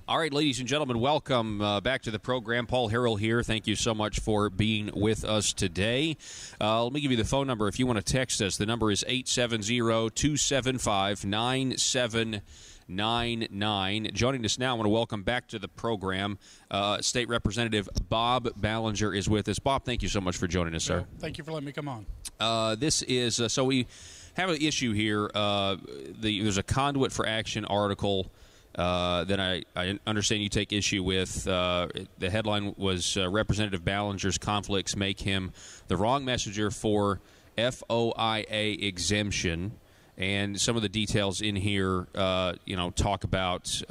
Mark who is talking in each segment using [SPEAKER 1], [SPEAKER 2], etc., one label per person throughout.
[SPEAKER 1] All right, ladies and gentlemen, welcome back to the program. Paul Harrell here. Thank you so much for being with us today. Let me give you the phone number if you want to text us. The number is 870-275-9799. Joining us now, I want to welcome back to the program State Representative Bob Ballinger is with us. Bob, thank you so much for joining us, sir.
[SPEAKER 2] Thank you for letting me come on.
[SPEAKER 1] This is so we have an issue here. There's a Conduit for Action article that I understand you take issue with. The headline was Representative Ballinger's conflicts make him the wrong messenger for FOIA exemption. And some of the details in here, talk about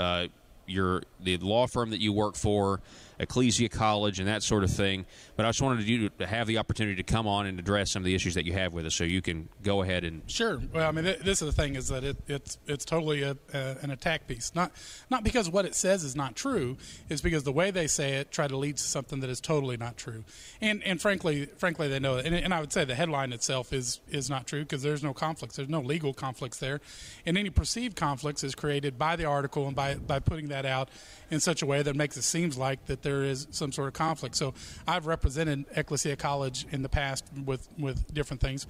[SPEAKER 1] the law firm that you work for, Ecclesia College, and that sort of thing. But I just wanted you to have the opportunity to come on and address some of the issues that you have with us, so you can go ahead and.
[SPEAKER 2] Sure. Well, I mean, this is the thing is that it's totally an attack piece. Not because what it says is not true, it's because the way they say it try to lead to something that is totally not true. And frankly, they know it. And I would say the headline itself is not true because there's no conflicts. There's no legal conflicts there. And any perceived conflicts is created by the article and by putting that out in such a way that makes it seem like that there is some sort of conflict. So I've represented Ecclesia College in the past with different things.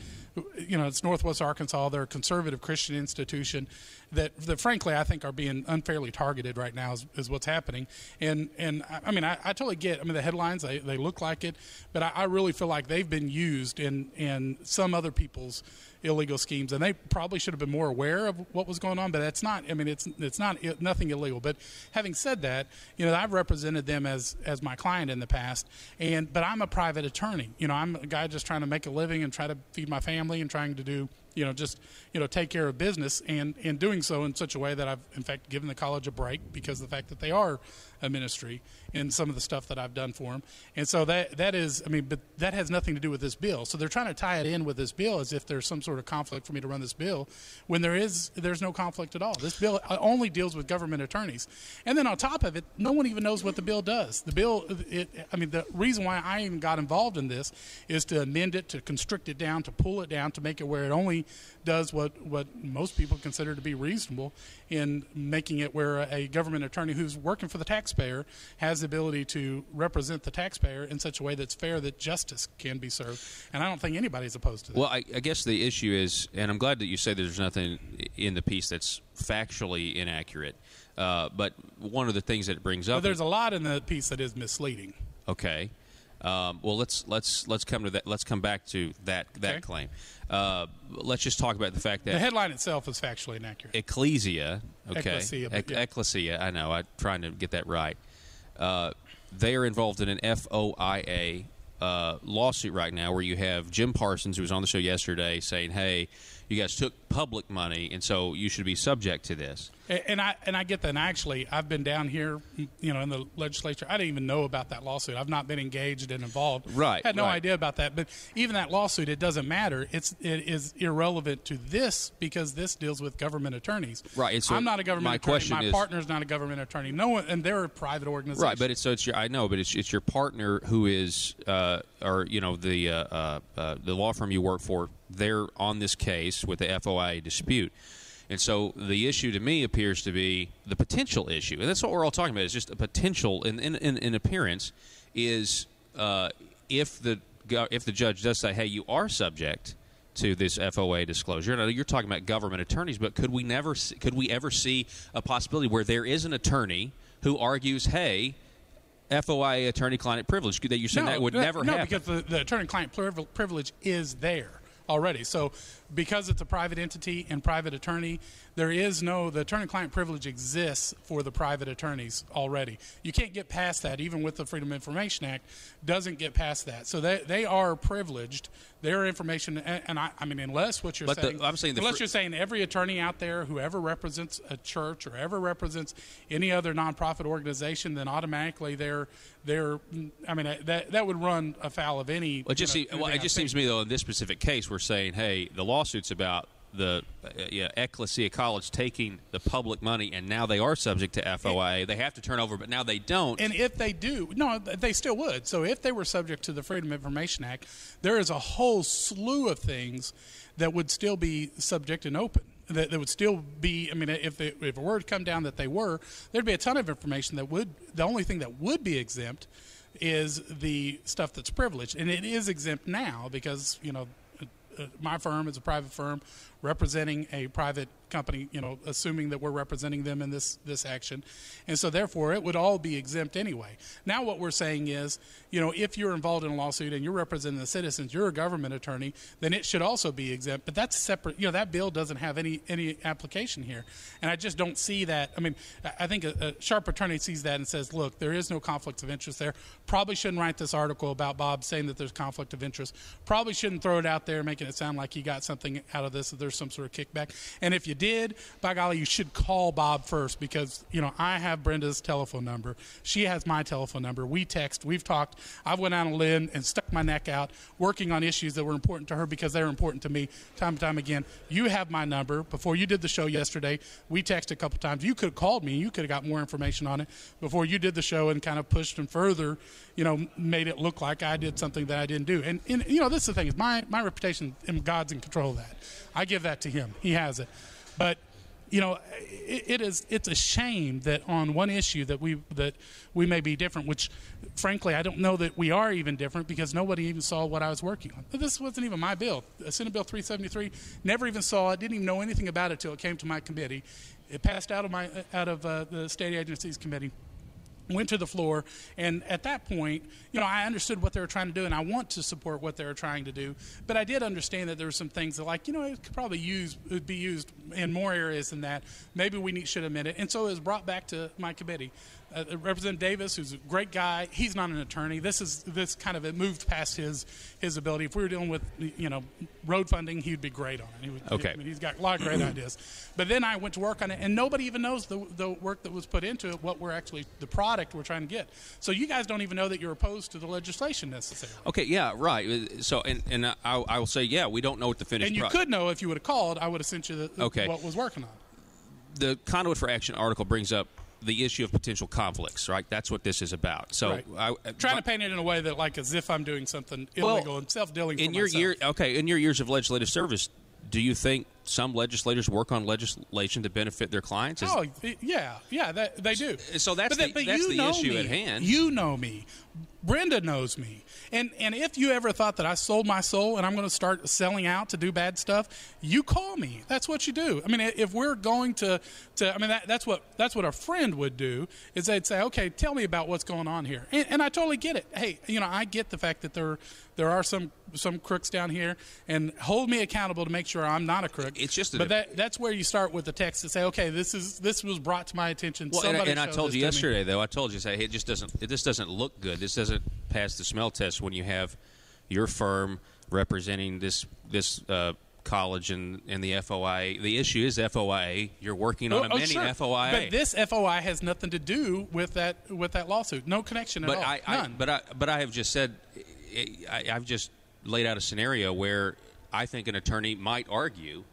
[SPEAKER 2] It's Northwest Arkansas. They're a conservative Christian institution that frankly I think are being unfairly targeted right now is what's happening. And I mean, I totally get. I mean, the headlines they look like it, but I really feel like they've been used in some other people's illegal schemes, and they probably should have been more aware of what was going on. But that's not. I mean, it's not nothing illegal. But having said that, I've represented them as my client in the past, but I'm a private attorney. I'm a guy just trying to make a living and try to feed my family and trying to do take care of business and doing so in such a way that I've in fact given the college a break because of the fact that they are a ministry and some of the stuff that I've done for them. And so that is, I mean, but that has nothing to do with this bill. So they're trying to tie it in with this bill as if there's some sort of conflict for me to run this bill when there's no conflict at all. This bill only deals with government attorneys. And then on top of it, no one even knows what the bill does. The bill, the reason why I even got involved in this is to amend it, to constrict it down, to pull it down, to make it where it only does what most people consider to be reasonable in making it where a government attorney who's working for the taxpayer has the ability to represent the taxpayer in such a way that's fair, that justice can be served. And I don't think anybody's opposed to that.
[SPEAKER 1] Well, I guess the issue is, and I'm glad that you say there's nothing in the piece that's factually inaccurate, but one of the things that it brings up...
[SPEAKER 2] But there's a lot in the piece that is misleading.
[SPEAKER 1] Okay. Well, let's come to that. Let's come back to that okay. Claim. Let's just talk about the fact that
[SPEAKER 2] the headline itself is factually inaccurate.
[SPEAKER 1] Ecclesia, okay,
[SPEAKER 2] Ecclesia.
[SPEAKER 1] I know. I'm trying to get that right. They are involved in an FOIA lawsuit right now, where you have Jim Parsons, who was on the show yesterday, saying, "Hey, you guys took public money, and so you should be subject to this."
[SPEAKER 2] And I get that. And actually, I've been down here, in the legislature. I didn't even know about that lawsuit. I've not been engaged and involved.
[SPEAKER 1] Right.
[SPEAKER 2] I had no idea about that. But even that lawsuit, it doesn't matter. It is irrelevant to this because this deals with government attorneys.
[SPEAKER 1] Right. And so
[SPEAKER 2] I'm not a government attorney. My partner's not a government attorney. No one, and they're a private organization.
[SPEAKER 1] Right. But it's your partner who is, the law firm you work for. They're on this case with the FOIA dispute. And so the issue to me appears to be the potential issue. And that's what we're all talking about, is just a potential in appearance is if the judge does say, hey, you are subject to this FOIA disclosure. Now, you're talking about government attorneys, but could we ever see a possibility where there is an attorney who argues, hey, FOIA attorney-client privilege, that you're saying that would never happen?
[SPEAKER 2] No, because the attorney-client privilege is there already. So because it's a private entity and private attorney, the attorney-client privilege exists for the private attorneys already. You can't get past that, even with the Freedom of Information Act, doesn't get past that. So they are privileged. Their information, and I mean, unless what you're saying, unless you're saying every attorney out there who ever represents a church or ever represents any other nonprofit organization, then automatically that would run afoul of any.
[SPEAKER 1] It just seems to me, though, in this specific case, we're saying, hey, the lawsuit's about the Ecclesia College taking the public money, and now they are subject to FOIA. They have to turn over, but now they don't.
[SPEAKER 2] And if they do, no, they still would. So if they were subject to the Freedom of Information Act, there is a whole slew of things that would still be subject and open. that would still be. I mean, if it were to come down that they were, there'd be a ton of information that would. The only thing that would be exempt is the stuff that's privileged, and it is exempt now because my firm is a private firm representing a private company, assuming that we're representing them in this action. And so therefore it would all be exempt anyway. Now what we're saying is, if you're involved in a lawsuit and you're representing the citizens, you're a government attorney, then it should also be exempt. But that's separate. That bill doesn't have any application here. And I just don't see that. I mean, I think a sharp attorney sees that and says, look, there is no conflict of interest there. Probably shouldn't write this article about Bob saying that there's conflict of interest. Probably shouldn't throw it out there making it sound like he got something out of this, that there's some sort of kickback. And if you did, by golly, you should call Bob first because, I have Brenda's telephone number. She has my telephone number. We text. We've talked. I've went out on a limb and stuck my neck out working on issues that were important to her because they were important to me time and time again. You have my number. Before you did the show yesterday, we texted a couple times. You could have called me. You could have got more information on it before you did the show and kind of pushed and further, made it look like I did something that I didn't do. And this is the thing is my reputation, and God's in control of that. I give that to him. He has it. But it's a shame that on one issue that we may be different, which frankly I don't know that we are even different because nobody even saw what I was working on. This wasn't even my bill. Senate Bill 373, never even saw it, didn't even know anything about it till it came to my committee. It passed out of the state agencies committee. Went to the floor, and at that point, I understood what they were trying to do, and I want to support what they were trying to do. But I did understand that there were some things that, it could probably be used in more areas than that. Maybe we should amend it. And so it was brought back to my committee. Representative Davis, who's a great guy, he's not an attorney. It moved past his ability. If we were dealing with, road funding, he'd be great on it.
[SPEAKER 1] Okay.
[SPEAKER 2] He's got a lot of great ideas. But then I went to work on it, and nobody even knows the work that was put into it, what the product we're trying to get. So you guys don't even know that you're opposed to the legislation necessarily.
[SPEAKER 1] Okay, yeah, right. So, and I will say, yeah, we don't know what the finished
[SPEAKER 2] product. And you could know if you would have called. I would have sent you what was working on.
[SPEAKER 1] The Conduit for Action article brings up the issue of potential conflicts, right? That's what this is about. So,
[SPEAKER 2] right. Trying to paint it in a way that, as if I'm doing something illegal and self-dealing. In your
[SPEAKER 1] years of legislative service, do you think some legislators work on legislation to benefit their clients?
[SPEAKER 2] Yeah, they do.
[SPEAKER 1] So that's the issue at hand.
[SPEAKER 2] You know me. Brenda knows me. And if you ever thought that I sold my soul and I'm going to start selling out to do bad stuff, you call me. That's what you do. I mean, if we're going that's what a friend would do, is they'd say, okay, tell me about what's going on here. And I totally get it. Hey, I get the fact that there are some crooks down here, and hold me accountable to make sure I'm not a crook.
[SPEAKER 1] It's just
[SPEAKER 2] that's where you start with the text to say, okay, this was brought to my attention.
[SPEAKER 1] Well, and I told you yesterday, though. I told you, say, hey, this doesn't look good. This doesn't pass the smell test when you have your firm representing this college and the FOIA. The issue is FOIA. You're working on amending FOIA.
[SPEAKER 2] But this FOIA has nothing to do with that lawsuit. No connection at all. None.
[SPEAKER 1] But I have just said, I've just laid out a scenario where I think an attorney might argue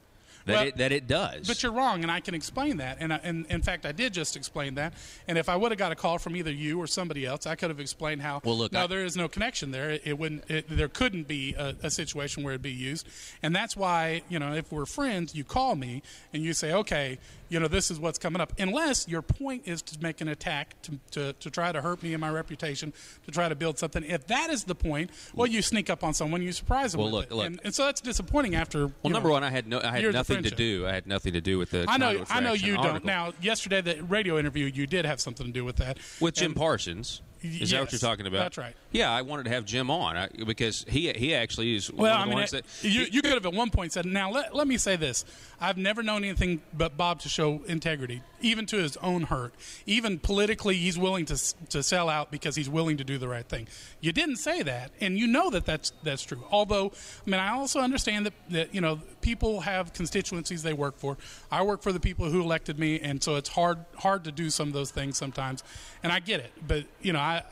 [SPEAKER 1] that it does.
[SPEAKER 2] But you're wrong, and I can explain that. And in fact, I did just explain that. And if I would have got a call from either you or somebody else, I could have explained how. Well, look, there is no connection there. There couldn't be a situation where it'd be used. And that's why, if we're friends, you call me and you say, okay, this is what's coming up. Unless your point is to make an attack to try to hurt me and my reputation, to try to build something. If that is the point, well, you sneak up on someone, you surprise them. Well, look. And so that's disappointing after.
[SPEAKER 1] Well, number one, I had nothing to do. I had nothing to do with the.
[SPEAKER 2] I know you don't. Now, yesterday, the radio interview, you did have something to do with that.
[SPEAKER 1] With Jim Parsons. Is that what you're talking about?
[SPEAKER 2] That's right.
[SPEAKER 1] Yeah, I wanted to have Jim on because he actually is
[SPEAKER 2] one
[SPEAKER 1] of the ones that...
[SPEAKER 2] You could have at one point said, now let me say this. I've never known anything but Bob to show integrity, even to his own hurt. Even politically, he's willing to sell out because he's willing to do the right thing. You didn't say that, and you know that's true. Although, I also understand that people have constituencies they work for. I work for the people who elected me, and so it's hard to do some of those things sometimes, and I get it. But,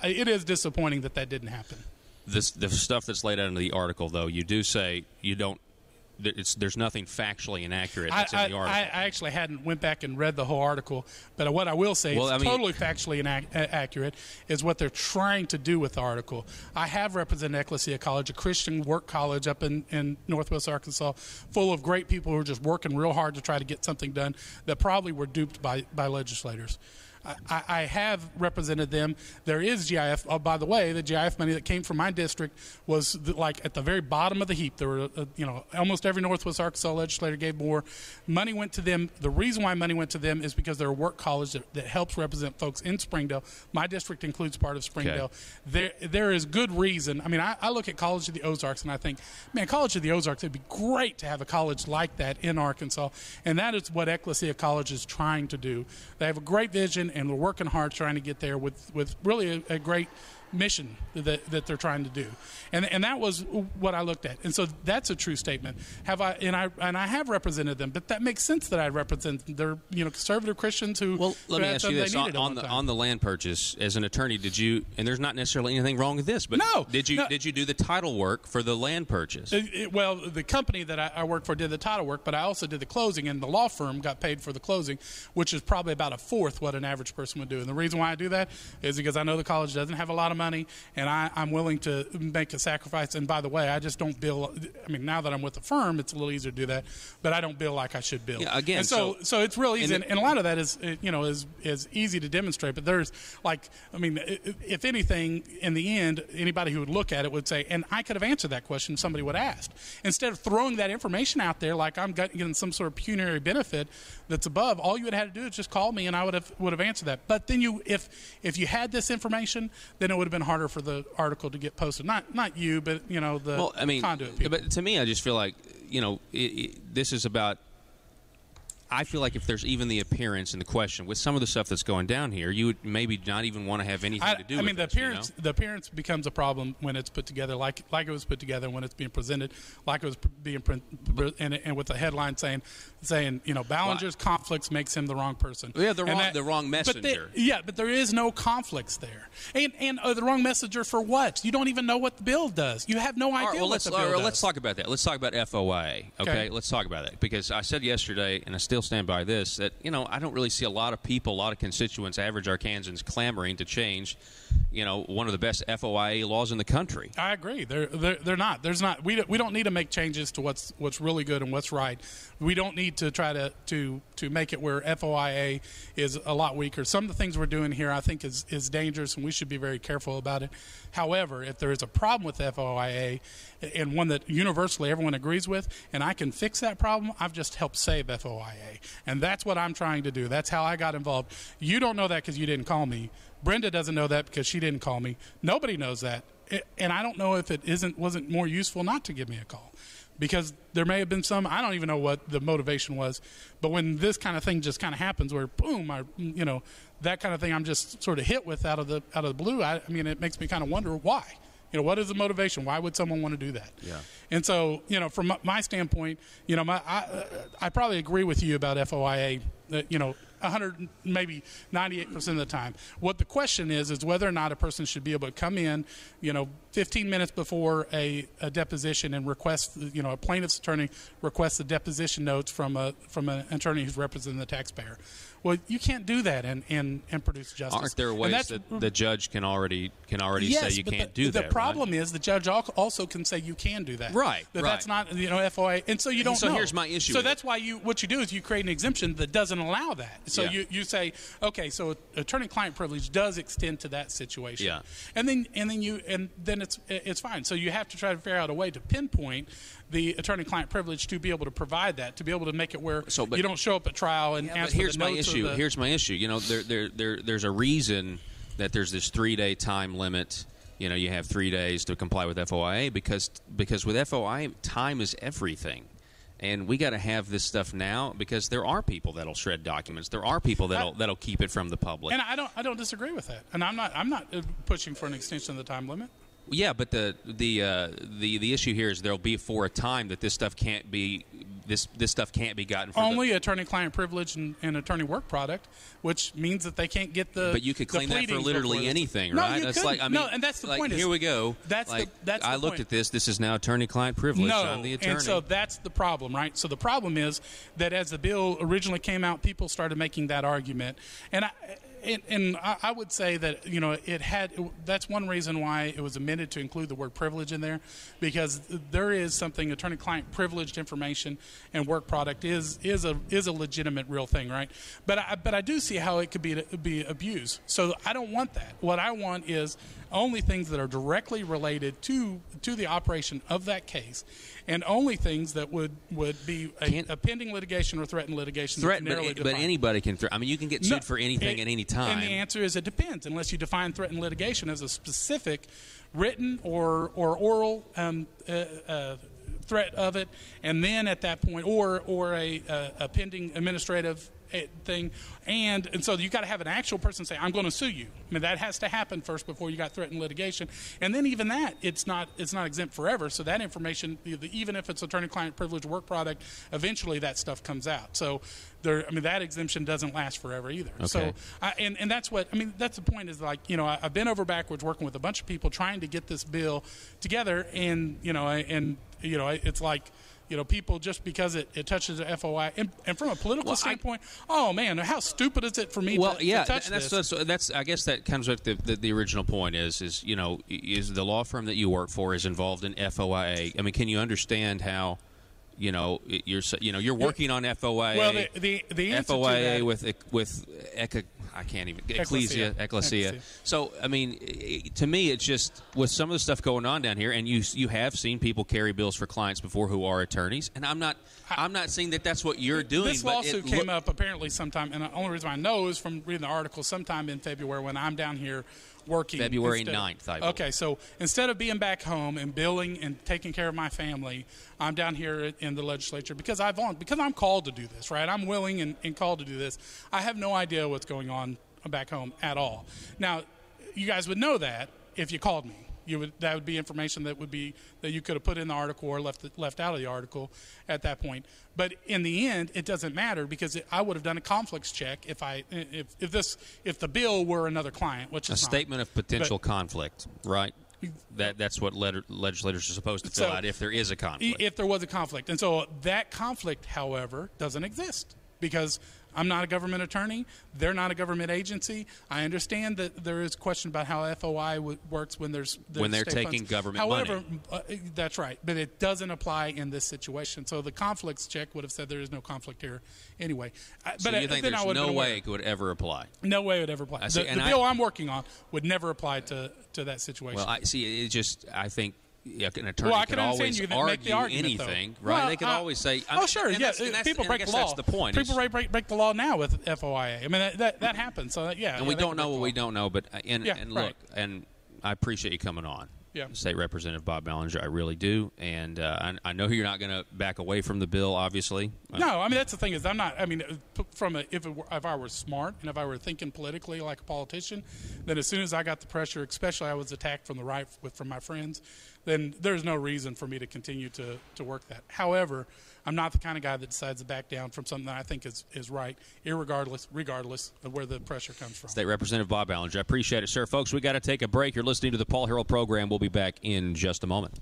[SPEAKER 2] it is disappointing that didn't happen.
[SPEAKER 1] The stuff that's laid out in the article, though, you do say you don't there's nothing factually inaccurate that's in the article.
[SPEAKER 2] I actually hadn't went back and read the whole article, but what I will say is totally factually accurate is what they're trying to do with the article. I have represented Ecclesia College, a Christian work college up in Northwest Arkansas, full of great people who are just working real hard to try to get something done that probably were duped by legislators. I have represented them. There is GIF. Oh, by the way, the GIF money that came from my district was like at the very bottom of the heap. There were, almost every Northwest Arkansas legislator gave more. Money went to them. The reason why money went to them is because they're a work college that helps represent folks in Springdale. My district includes part of Springdale. Okay. There is good reason. I mean, I look at College of the Ozarks and I think, man, College of the Ozarks, it'd be great to have a college like that in Arkansas. And that is what Ecclesia College is trying to do. They have a great vision, and we're working hard trying to get there with really a great mission that they're trying to do, and that was what I looked at, and so that's a true statement. I have represented them, but that makes sense that I represent them. They're conservative Christians who. Well,
[SPEAKER 1] let me ask you this: on the land purchase, as an attorney, did you? And there's not necessarily anything wrong with this, but did you do the title work for the land purchase?
[SPEAKER 2] Well, the company that I worked for did the title work, but I also did the closing, and the law firm got paid for the closing, which is probably about a fourth what an average person would do. And the reason why I do that is because I know the college doesn't have a lot of money, and I'm willing to make a sacrifice. And by the way, I just don't bill. I mean, now that I'm with the firm, it's a little easier to do that, but I don't bill like I should bill.
[SPEAKER 1] Yeah, again,
[SPEAKER 2] and so it's real easy, and a lot of that is easy to demonstrate. But there's if anything, in the end, anybody who would look at it would say, and I could have answered that question if somebody would have asked. Instead of throwing that information out there like I'm getting some sort of pecuniary benefit that's above, all you would have had to do is just call me, and I would have answered that. But then if you had this information, then it would have been harder for the article to get posted. Not you, but conduit people.
[SPEAKER 1] But to me, I just feel like this is about. I feel like if there's even the appearance in the question with some of the stuff that's going down here, you would maybe not even want to have anything to do with it.
[SPEAKER 2] The appearance becomes a problem when it's put together like it was put together, when it's being presented like it was being and with the headline saying Ballinger's conflicts makes him the wrong person.
[SPEAKER 1] Yeah, the wrong messenger.
[SPEAKER 2] But there is no conflicts there. And the wrong messenger for what? You don't even know what the bill does. You have no idea what the bill does.
[SPEAKER 1] Let's talk about that. Let's talk about FOIA. Okay? Let's talk about that, because I said yesterday, and I still stand by this, that I don't really see a lot of people, a lot of constituents, average Arkansans, clamoring to change one of the best FOIA laws in the country.
[SPEAKER 2] I agree. They're not. There's not. We don't need to make changes to what's really good and what's right. We don't need to try to make it where FOIA is a lot weaker. Some of the things we're doing here, I think, is dangerous, and we should be very careful about it. However, if there is a problem with FOIA, and one that universally everyone agrees with, and I can fix that problem, I've just helped save FOIA. And that's what I'm trying to do. That's how I got involved. You don't know that because you didn't call me. Brenda doesn't know that because she didn't call me. Nobody knows that. And I don't know if it wasn't more useful not to give me a call, because there may have been some, I don't even know what the motivation was, but when this kind of thing just kind of happens where boom, that kind of thing I'm just sort of hit with out of the blue, it makes me kind of wonder why. What is the motivation? Why would someone want to do that?
[SPEAKER 1] Yeah.
[SPEAKER 2] And so, from my standpoint, I probably agree with you about FOIA, 100, maybe 98% of the time. What the question is whether or not a person should be able to come in, 15 minutes before a deposition and request, a plaintiff's attorney requests the deposition notes from an attorney who's representing the taxpayer. Well, you can't do that and produce justice.
[SPEAKER 1] Aren't there ways that the judge can already say you can't do that?
[SPEAKER 2] The problem is the judge also can say you can do that.
[SPEAKER 1] Right.
[SPEAKER 2] That's not FOIA, and so you don't know.
[SPEAKER 1] So here's my issue.
[SPEAKER 2] So that's why what you do is you create an exemption that doesn't allow that. So you say, okay, so attorney-client privilege does extend to that situation.
[SPEAKER 1] Yeah.
[SPEAKER 2] And then it's fine. So you have to try to figure out a way to pinpoint the attorney-client privilege to be able to provide that, to be able to make it where you don't show up at trial and ask for the notes.
[SPEAKER 1] Here's my issue. There's a reason that there's this 3-day time limit. You have 3 days to comply with FOIA because with FOIA, time is everything. And we got to have this stuff now because there are people that'll shred documents. There are people that'll keep it from the public.
[SPEAKER 2] And I don't disagree with that. And I'm not pushing for an extension of the time limit.
[SPEAKER 1] Yeah, but the issue here is there'll be for a time that this stuff can't be this stuff can't be gotten from
[SPEAKER 2] only attorney-client privilege and attorney work product, which means that they can't get the.
[SPEAKER 1] But you could claim that for literally anything,
[SPEAKER 2] no,
[SPEAKER 1] right?
[SPEAKER 2] You
[SPEAKER 1] that's
[SPEAKER 2] couldn't.
[SPEAKER 1] like, I mean,
[SPEAKER 2] no, and that's the
[SPEAKER 1] like,
[SPEAKER 2] point.
[SPEAKER 1] Here we go.
[SPEAKER 2] That's
[SPEAKER 1] I looked at this. This is now attorney-client privilege.
[SPEAKER 2] No,
[SPEAKER 1] I'm the attorney.
[SPEAKER 2] and so that's the problem, right? So the problem is that as the bill originally came out, people started making that argument, and I would say that that's one reason why it was amended to include the word privilege in there, because there is something attorney-client privileged information and work product is a legitimate real thing, right? But I do see how it could be abused. So I don't want that. What I want is only things that are directly related to the operation of that case, and only things that would be a pending litigation or threatened litigation.
[SPEAKER 1] But anybody can. I mean, you can get sued for anything at any time.
[SPEAKER 2] And the answer is it depends, unless you define threatened litigation as a specific written or oral threat of it, and then at that point, or a pending administrative thing, and so you got to have an actual person say, "I'm going to sue you." I mean, that has to happen first before you got threatened litigation, and then even that, it's not exempt forever. So that information, even if it's attorney-client privilege work product, eventually that stuff comes out. So that exemption doesn't last forever either.
[SPEAKER 1] Okay.
[SPEAKER 2] So and that's what that's the point. Is like, I've been over backwards working with a bunch of people trying to get this bill together, and it's like. People, just because it touches the FOI, and from a political standpoint, oh man, how stupid is it for me to touch this?
[SPEAKER 1] That's I guess that comes with the original point is the law firm that you work for is involved in FOIA. I mean, can you understand how? You're working on FOIA.
[SPEAKER 2] Well, the answer
[SPEAKER 1] FOIA
[SPEAKER 2] to that,
[SPEAKER 1] with Ecclesia. So I mean, to me, it's just with some of the stuff going on down here, and you have seen people carry bills for clients before who are attorneys, and I'm not saying that that's what you're doing.
[SPEAKER 2] This lawsuit came up apparently sometime, and the only reason I know is from reading the article sometime in February when I'm down here working.
[SPEAKER 1] February 9th, I believe.
[SPEAKER 2] Okay, so instead of being back home and billing and taking care of my family, I'm down here in the legislature because I'm called to do this, right? I'm willing and called to do this. I have no idea what's going on back home at all. Now, you guys would know that if you called me. That would be information that you could have put in the article or left out of the article at that point. But in the end, it doesn't matter because I would have done a conflicts check if the bill were another client, which is
[SPEAKER 1] a statement of potential conflict, right? That's what legislators are supposed to fill out if there is a conflict.
[SPEAKER 2] If there was a conflict, and so that conflict, however, doesn't exist because I'm not a government attorney. They're not a government agency. I understand that there is a question about how FOI works when there's
[SPEAKER 1] when they're
[SPEAKER 2] state
[SPEAKER 1] taking
[SPEAKER 2] funds.
[SPEAKER 1] government
[SPEAKER 2] money.
[SPEAKER 1] However,
[SPEAKER 2] that's right, but it doesn't apply in this situation. So the conflicts check would have said there is no conflict here anyway.
[SPEAKER 1] So you think there's no way it would ever apply?
[SPEAKER 2] No way it would ever apply. The bill I'm working on would never apply to that situation.
[SPEAKER 1] Well, I think. Yeah, an attorney could always argue anything, right? They could always say,
[SPEAKER 2] sure, yeah. People break the law.
[SPEAKER 1] That's the point.
[SPEAKER 2] People break the law now with FOIA. I mean, that happens. So, yeah.
[SPEAKER 1] And we don't know what we don't know, but look, and I appreciate you coming on.
[SPEAKER 2] Yeah.
[SPEAKER 1] State Representative Bob Ballinger, I really do, and I know you're not going to back away from the bill, obviously.
[SPEAKER 2] No, I mean that's the thing is I'm not. I mean, if I were smart and if I were thinking politically like a politician, then as soon as I got the pressure, especially I was attacked from the right from my friends, then there's no reason for me to continue to work that. However, I'm not the kind of guy that decides to back down from something that I think is right, regardless of where the pressure comes from.
[SPEAKER 1] State Representative Bob Ballinger, I appreciate it, sir. Folks, we got to take a break. You're listening to the Paul Harrell program. We'll be back in just a moment.